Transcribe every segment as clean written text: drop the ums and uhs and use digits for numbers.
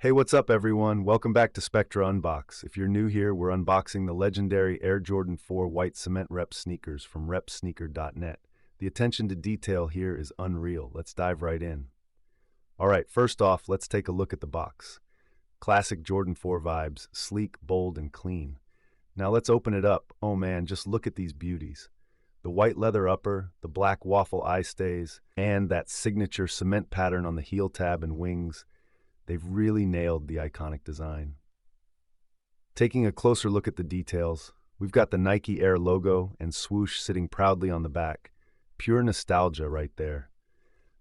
Hey, what's up, everyone? Welcome back to Spectra Unbox. If you're new here, we're unboxing the legendary Air Jordan 4 white cement rep sneakers from repsneaker.net. The attention to detail here is unreal. Let's dive right in. All right, first off, let's take a look at the box. Classic Jordan 4 vibes, sleek, bold, and clean. Now let's open it up. Oh man, just look at these beauties. The white leather upper, the black waffle eye stays, and that signature cement pattern on the heel tab and wings. They've really nailed the iconic design. Taking a closer look at the details, we've got the Nike Air logo and swoosh sitting proudly on the back. Pure nostalgia right there.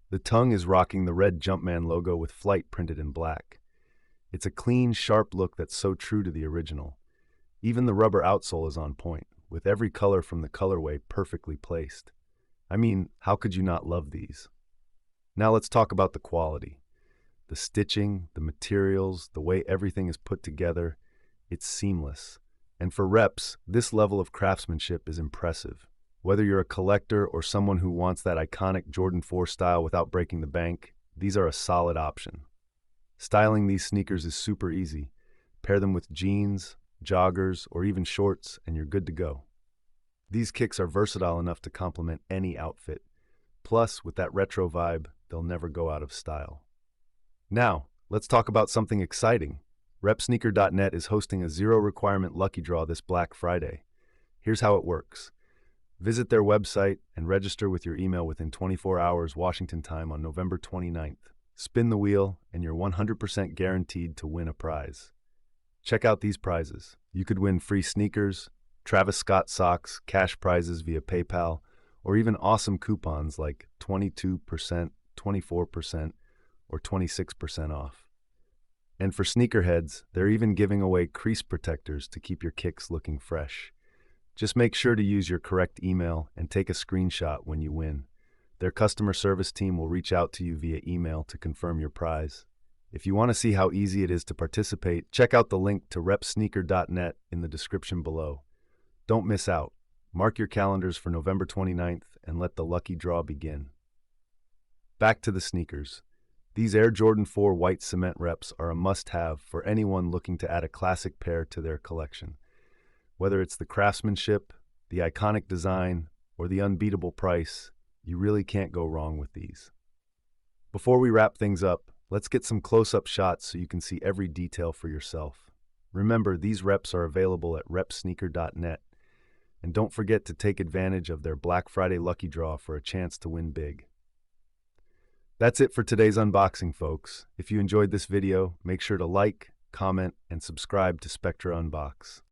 The tongue is rocking the red Jumpman logo with Flight printed in black. It's a clean, sharp look that's so true to the original. Even the rubber outsole is on point, with every color from the colorway perfectly placed. I mean, how could you not love these? Now let's talk about the quality. The stitching, the materials, the way everything is put together, it's seamless. And for reps, this level of craftsmanship is impressive. Whether you're a collector or someone who wants that iconic Jordan 4 style without breaking the bank, these are a solid option. Styling these sneakers is super easy. Pair them with jeans, joggers, or even shorts, and you're good to go. These kicks are versatile enough to complement any outfit. Plus, with that retro vibe, they'll never go out of style. Now, let's talk about something exciting. repsneaker.net is hosting a zero-requirement lucky draw this Black Friday. Here's how it works. Visit their website and register with your email within 24 hours Washington time on November 29th. Spin the wheel, and you're 100% guaranteed to win a prize. Check out these prizes. You could win free sneakers, Travis Scott socks, cash prizes via PayPal, or even awesome coupons like 22%, 24%, or 26% off. And for sneakerheads, they're even giving away crease protectors to keep your kicks looking fresh. Just make sure to use your correct email and take a screenshot when you win. Their customer service team will reach out to you via email to confirm your prize. If you want to see how easy it is to participate, check out the link to repsneaker.net in the description below. Don't miss out. Mark your calendars for November 29th and let the lucky draw begin. Back to the sneakers. These Air Jordan 4 white cement reps are a must-have for anyone looking to add a classic pair to their collection. Whether it's the craftsmanship, the iconic design, or the unbeatable price, you really can't go wrong with these. Before we wrap things up, let's get some close-up shots so you can see every detail for yourself. Remember, these reps are available at repsneaker.net, and don't forget to take advantage of their Black Friday lucky draw for a chance to win big. That's it for today's unboxing, folks. If you enjoyed this video, make sure to like, comment, and subscribe to Spectra Unbox.